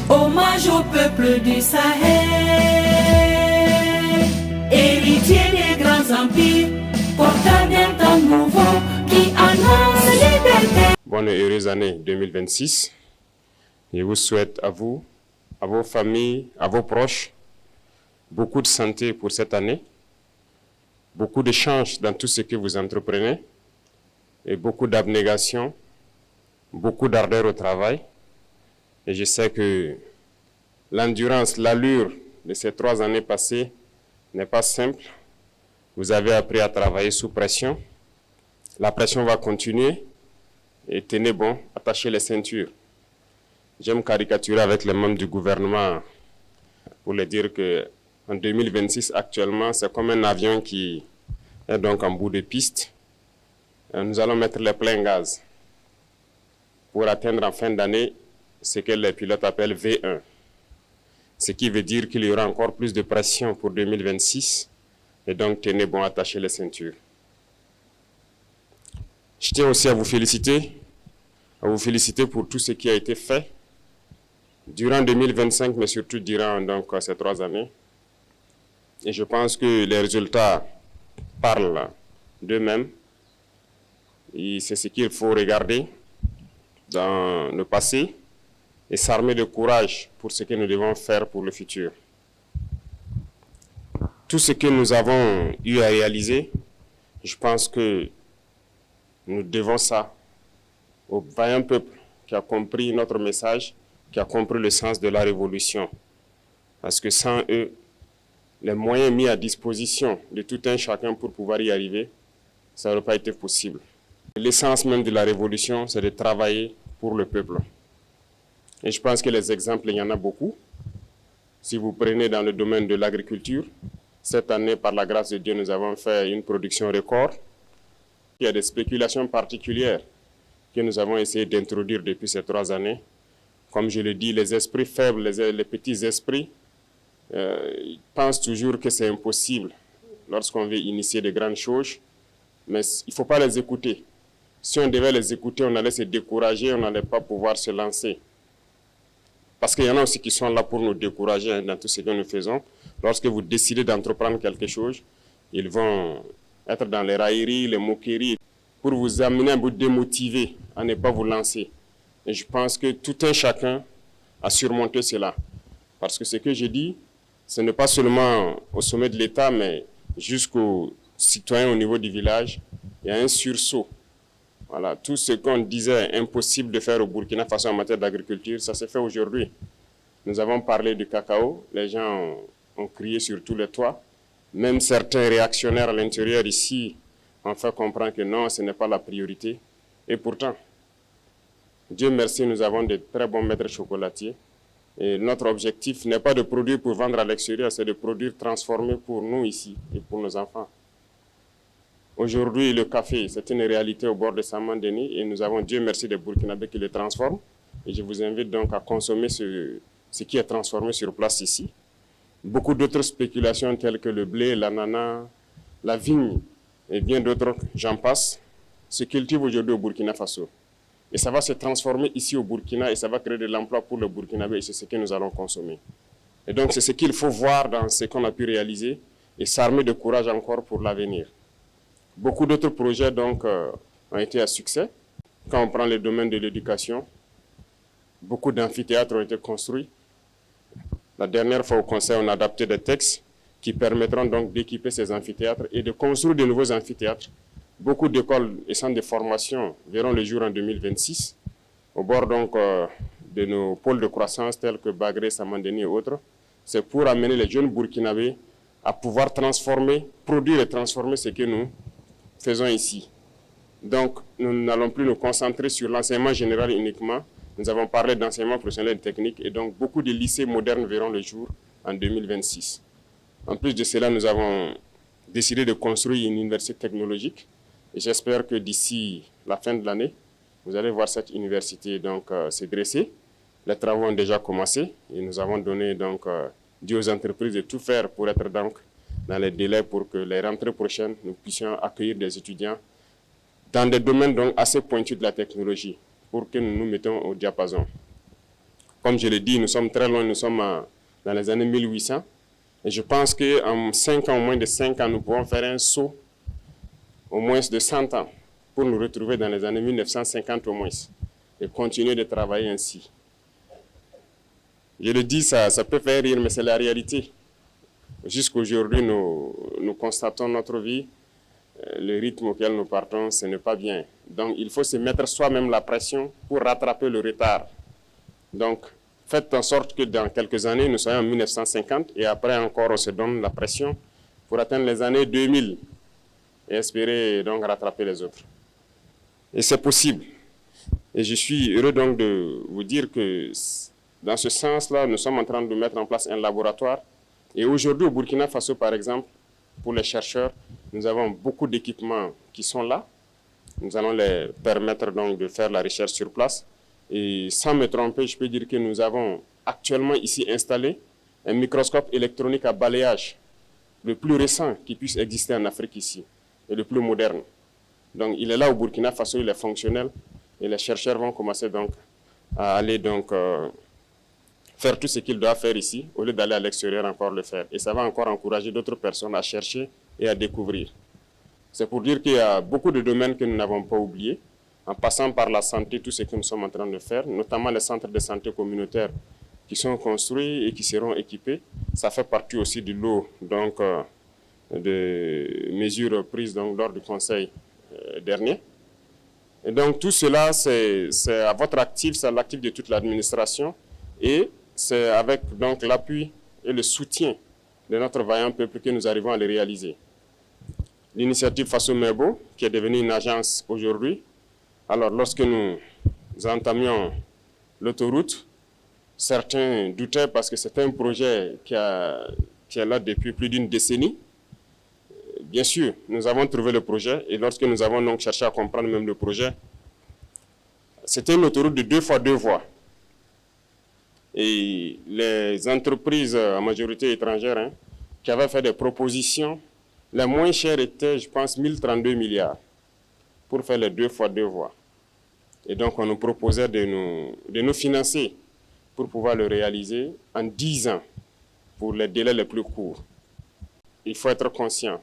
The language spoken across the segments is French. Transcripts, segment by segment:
Hommage au peuple du Sahel, héritier des grands empires, porteur d'un temps nouveau qui annonce liberté. Bonne et heureuse année 2026. Je vous souhaite à vous, à vos familles, à vos proches, beaucoup de santé pour cette année, beaucoup de chance dans tout ce que vous entreprenez et beaucoup d'abnégation, beaucoup d'ardeur au travail. Et je sais que l'endurance, l'allure de ces 3 années passées n'est pas simple. Vous avez appris à travailler sous pression. La pression va continuer. Et tenez bon, attachez les ceintures. J'aime caricaturer avec les membres du gouvernement pour leur dire qu'en 2026, actuellement, c'est comme un avion qui est donc en bout de piste. Nous allons mettre les pleins gaz pour atteindre en fin d'année ce que les pilotes appellent V1. Ce qui veut dire qu'il y aura encore plus de pression pour 2026. Et donc, tenez bon, attachez les ceintures. Je tiens aussi à vous féliciter pour tout ce qui a été fait durant 2025, mais surtout durant donc, ces 3 années. Et je pense que les résultats parlent d'eux-mêmes. Et c'est ce qu'il faut regarder dans le passé et s'armer de courage pour ce que nous devons faire pour le futur. Tout ce que nous avons eu à réaliser, je pense que nous devons ça au vaillant peuple qui a compris notre message, qui a compris le sens de la révolution. Parce que sans eux, les moyens mis à disposition de tout un chacun pour pouvoir y arriver, ça n'aurait pas été possible. L'essence même de la révolution, c'est de travailler pour le peuple. Et je pense que les exemples, il y en a beaucoup. Si vous prenez dans le domaine de l'agriculture, cette année, par la grâce de Dieu, nous avons fait une production record. Il y a des spéculations particulières que nous avons essayé d'introduire depuis ces 3 années. Comme je le dis, les esprits faibles, les petits esprits, ils pensent toujours que c'est impossible lorsqu'on veut initier de grandes choses, mais il ne faut pas les écouter. Si on devait les écouter, on allait se décourager, on n'allait pas pouvoir se lancer. Parce qu'il y en a aussi qui sont là pour nous décourager dans tout ce que nous faisons. Lorsque vous décidez d'entreprendre quelque chose, ils vont être dans les railleries, les moqueries, pour vous amener à vous démotiver, à ne pas vous lancer. Et je pense que tout un chacun a surmonté cela. Parce que ce que je dis, ce n'est pas seulement au sommet de l'État, mais jusqu'aux citoyens au niveau du village, il y a un sursaut. Voilà, tout ce qu'on disait impossible de faire au Burkina Faso en matière d'agriculture, ça s'est fait aujourd'hui. Nous avons parlé du cacao, les gens ont crié sur tous les toits. Même certains réactionnaires à l'intérieur ici ont fait comprendre que non, ce n'est pas la priorité. Et pourtant, Dieu merci, nous avons de très bons maîtres chocolatiers. Et notre objectif n'est pas de produire pour vendre à l'extérieur, c'est de produire transformé pour nous ici et pour nos enfants. Aujourd'hui, le café, c'est une réalité au bord de Saman-Denis et nous avons, Dieu merci, des Burkinabés qui le transforment. Et je vous invite donc à consommer ce qui est transformé sur place ici. Beaucoup d'autres spéculations telles que le blé, l'ananas, la vigne et bien d'autres, j'en passe, se cultivent aujourd'hui au Burkina Faso. Et ça va se transformer ici au Burkina et ça va créer de l'emploi pour le Burkinabé et c'est ce que nous allons consommer. Et donc c'est ce qu'il faut voir dans ce qu'on a pu réaliser et s'armer de courage encore pour l'avenir. Beaucoup d'autres projets donc ont été à succès. Quand on prend le domaine de l'éducation, beaucoup d'amphithéâtres ont été construits. La dernière fois au Conseil, on a adapté des textes qui permettront donc d'équiper ces amphithéâtres et de construire de nouveaux amphithéâtres. Beaucoup d'écoles et centres de formation verront le jour en 2026, au bord donc de nos pôles de croissance tels que Bagré, Saman-Denis et autres. C'est pour amener les jeunes Burkinabés à pouvoir transformer, produire et transformer ce que nous faisons ici. Donc, nous n'allons plus nous concentrer sur l'enseignement général uniquement. Nous avons parlé d'enseignement professionnel et technique et donc beaucoup de lycées modernes verront le jour en 2026. En plus de cela, nous avons décidé de construire une université technologique et j'espère que d'ici la fin de l'année, vous allez voir cette université donc se dresser. Les travaux ont déjà commencé et nous avons donné donc dit aux entreprises de tout faire pour être donc dans les délais pour que les rentrées prochaines, nous puissions accueillir des étudiants dans des domaines donc assez pointus de la technologie pour que nous nous mettons au diapason. Comme je l'ai dit, nous sommes très loin, nous sommes dans les années 1800. Et je pense qu'en 5 ans, au moins de 5 ans, nous pouvons faire un saut au moins de 100 ans pour nous retrouver dans les années 1950 au moins et continuer de travailler ainsi. Je le dis, ça peut faire rire, mais c'est la réalité. Jusqu'aujourd'hui, nous constatons notre vie, le rythme auquel nous partons, ce n'est pas bien. Donc, il faut se mettre soi-même la pression pour rattraper le retard. Donc, faites en sorte que dans quelques années, nous soyons en 1950 et après encore, on se donne la pression pour atteindre les années 2000 et espérer donc rattraper les autres. Et c'est possible. Et je suis heureux donc de vous dire que dans ce sens-là, nous sommes en train de mettre en place un laboratoire. Et aujourd'hui, au Burkina Faso, par exemple, pour les chercheurs, nous avons beaucoup d'équipements qui sont là. Nous allons les permettre donc de faire la recherche sur place. Et sans me tromper, je peux dire que nous avons actuellement ici installé un microscope électronique à balayage, le plus récent qui puisse exister en Afrique ici, et le plus moderne. Donc il est là au Burkina Faso, il est fonctionnel, et les chercheurs vont commencer donc à aller donc faire tout ce qu'ils doivent faire ici, au lieu d'aller à l'extérieur encore le faire. Et ça va encore encourager d'autres personnes à chercher et à découvrir. C'est pour dire qu'il y a beaucoup de domaines que nous n'avons pas oubliés, en passant par la santé, tout ce que nous sommes en train de faire, notamment les centres de santé communautaires qui sont construits et qui seront équipés. Ça fait partie aussi du lot donc, de mesures prises donc, lors du Conseil dernier. Et donc tout cela, c'est à votre actif, c'est à l'actif de toute l'administration et c'est avec donc l'appui et le soutien de notre vaillant peuple que nous arrivons à le réaliser. L'initiative Faso Merbo, qui est devenue une agence aujourd'hui, alors lorsque nous entamions l'autoroute, certains doutaient parce que c'est un projet qui est là depuis plus d'une décennie. Bien sûr, nous avons trouvé le projet et lorsque nous avons donc cherché à comprendre même le projet, c'était une autoroute de 2 fois 2 voies. Et les entreprises en majorité étrangères qui avaient fait des propositions, les moins chères étaient, je pense, 1032 milliards pour faire les 2 fois 2 voies. Et donc, on nous proposait de nous financer pour pouvoir le réaliser en 10 ans pour les délais les plus courts. Il faut être conscient.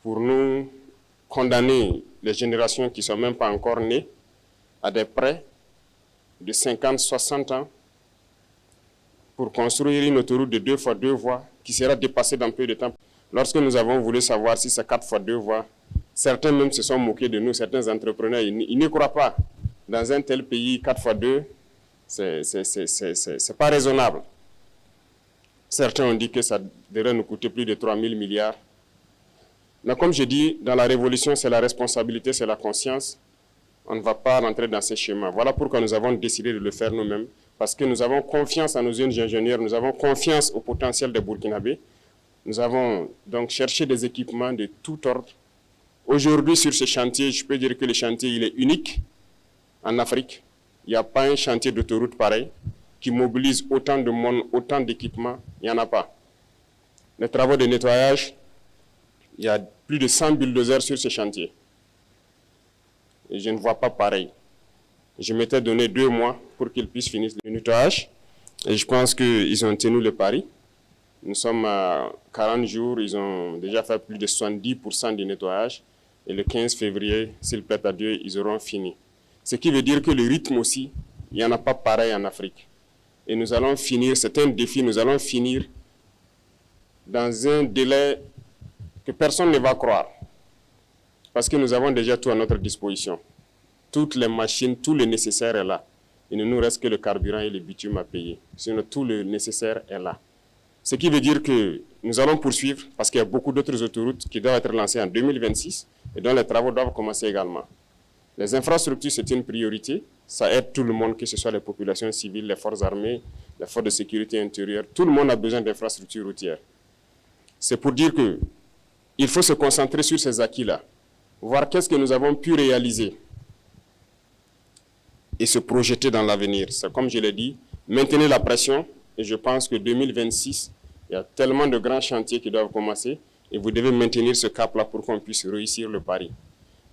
Pour nous, condamner les générations qui ne sont même pas encore nées à des prêts de 50, 60 ans pour construire une autoroute de 2 fois 2 voies qui sera dépassée dans peu de temps. Lorsque nous avons voulu savoir si c'est 4 fois 2 voies, certains même se sont moqués de nous, certains entrepreneurs, ils n'y croient pas. Dans un tel pays, 4 fois 2, c'est pas raisonnable. Certains ont dit que ça devrait nous coûter plus de 3 000 milliards. Mais comme je dis, dans la révolution, c'est la responsabilité, c'est la conscience. On ne va pas rentrer dans ces schémas. Voilà pourquoi nous avons décidé de le faire nous-mêmes. Parce que nous avons confiance en nos jeunes ingénieurs, nous avons confiance au potentiel des Burkinabés. Nous avons donc cherché des équipements de tout ordre. Aujourd'hui, sur ce chantier, je peux dire que le chantier il est unique en Afrique. Il n'y a pas un chantier d'autoroute pareil qui mobilise autant de monde, autant d'équipements. Il n'y en a pas. Les travaux de nettoyage, il y a plus de 100 bulldozers sur ce chantier. Et je ne vois pas pareil. Je m'étais donné 2 mois pour qu'ils puissent finir le nettoyage. Et je pense qu'ils ont tenu le pari. Nous sommes à 40 jours, ils ont déjà fait plus de 70% du nettoyage. Et le 15 février, s'il plaît à Dieu, ils auront fini. Ce qui veut dire que le rythme aussi, il n'y en a pas pareil en Afrique. Et nous allons finir, c'est un défi, nous allons finir dans un délai que personne ne va croire. Parce que nous avons déjà tout à notre disposition. Toutes les machines, tout le nécessaire est là. Il ne nous reste que le carburant et le bitume à payer. Sinon, tout le nécessaire est là. Ce qui veut dire que nous allons poursuivre parce qu'il y a beaucoup d'autres autoroutes qui doivent être lancées en 2026 et dont les travaux doivent commencer également. Les infrastructures, c'est une priorité. Ça aide tout le monde, que ce soit les populations civiles, les forces armées, les forces de sécurité intérieure. Tout le monde a besoin d'infrastructures routières. C'est pour dire qu'il faut se concentrer sur ces acquis-là, voir qu'est-ce que nous avons pu réaliser et se projeter dans l'avenir. C'est comme je l'ai dit, maintenez la pression et je pense que 2026, il y a tellement de grands chantiers qui doivent commencer et vous devez maintenir ce cap-là pour qu'on puisse réussir le pari.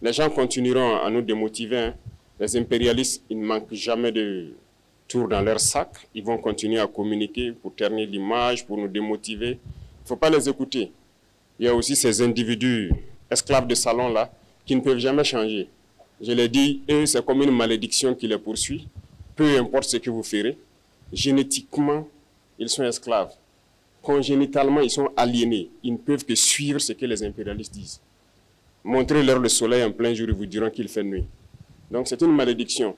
Les gens continueront à nous démotiver. Hein. Les impérialistes, ils ne manquent jamais de tours dans leur sac. Ils vont continuer à communiquer pour ternir l'image, pour nous démotiver. Il ne faut pas les écouter. Il y a aussi ces individus esclaves de salon là qui ne peuvent jamais changer. Je l'ai dit, eux, c'est comme une malédiction qui les poursuit. Peu importe ce que vous ferez, génétiquement, ils sont esclaves. Congénitalement, ils sont aliénés. Ils ne peuvent que suivre ce que les impérialistes disent. Montrez-leur le soleil en plein jour, ils vous diront qu'il fait nuit. Donc c'est une malédiction.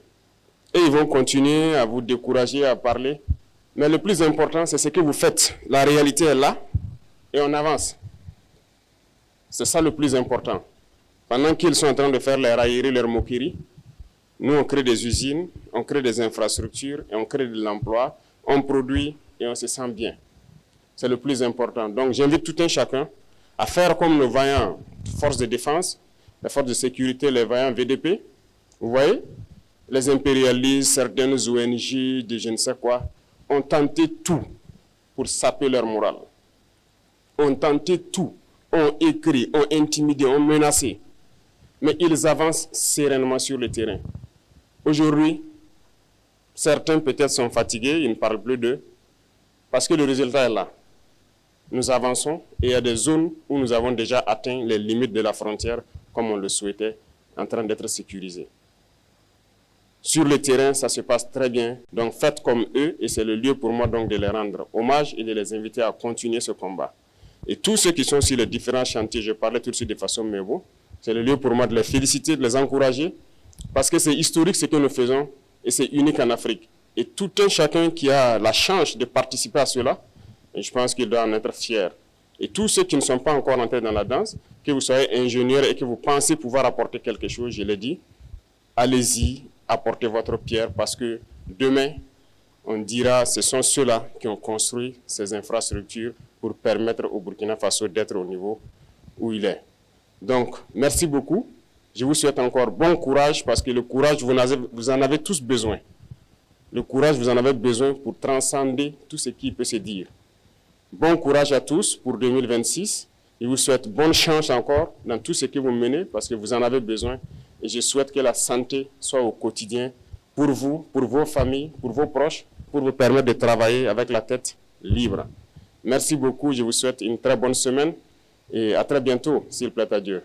Et ils vont continuer à vous décourager, à parler. Mais le plus important, c'est ce que vous faites. La réalité est là et on avance. C'est ça le plus important. Pendant qu'ils sont en train de faire les railleries, leurs moqueries, nous on crée des usines, on crée des infrastructures, et on crée de l'emploi, on produit et on se sent bien. C'est le plus important. Donc j'invite tout un chacun à faire comme nos vaillants forces de défense, les forces de sécurité, les vaillants VDP. Vous voyez, les impérialistes, certaines ONG, de je ne sais quoi, ont tenté tout pour saper leur morale. Ont tenté tout, ont écrit, ont intimidé, ont menacé. Mais ils avancent sereinement sur le terrain. Aujourd'hui, certains peut-être sont fatigués, ils ne parlent plus d'eux, parce que le résultat est là. Nous avançons et il y a des zones où nous avons déjà atteint les limites de la frontière, comme on le souhaitait, en train d'être sécurisés. Sur le terrain, ça se passe très bien. Donc faites comme eux et c'est le lieu pour moi donc de les rendre hommage et de les inviter à continuer ce combat. Et tous ceux qui sont sur les différents chantiers, je parlais tout de suite de façon mémo, c'est le lieu pour moi de les féliciter, de les encourager, parce que c'est historique ce que nous faisons et c'est unique en Afrique. Et tout un chacun qui a la chance de participer à cela, et je pense qu'il doit en être fier. Et tous ceux qui ne sont pas encore entrés dans la danse, que vous soyez ingénieur et que vous pensez pouvoir apporter quelque chose, je l'ai dit, allez-y, apportez votre pierre parce que demain, on dira ce sont ceux-là qui ont construit ces infrastructures pour permettre au Burkina Faso d'être au niveau où il est. Donc, merci beaucoup. Je vous souhaite encore bon courage parce que le courage, vous en avez tous besoin. Le courage, vous en avez besoin pour transcender tout ce qui peut se dire. Bon courage à tous pour 2026. Je vous souhaite bonne chance encore dans tout ce que vous menez parce que vous en avez besoin. Et je souhaite que la santé soit au quotidien pour vous, pour vos familles, pour vos proches, pour vous permettre de travailler avec la tête libre. Merci beaucoup. Je vous souhaite une très bonne semaine et à très bientôt, s'il plaît à Dieu.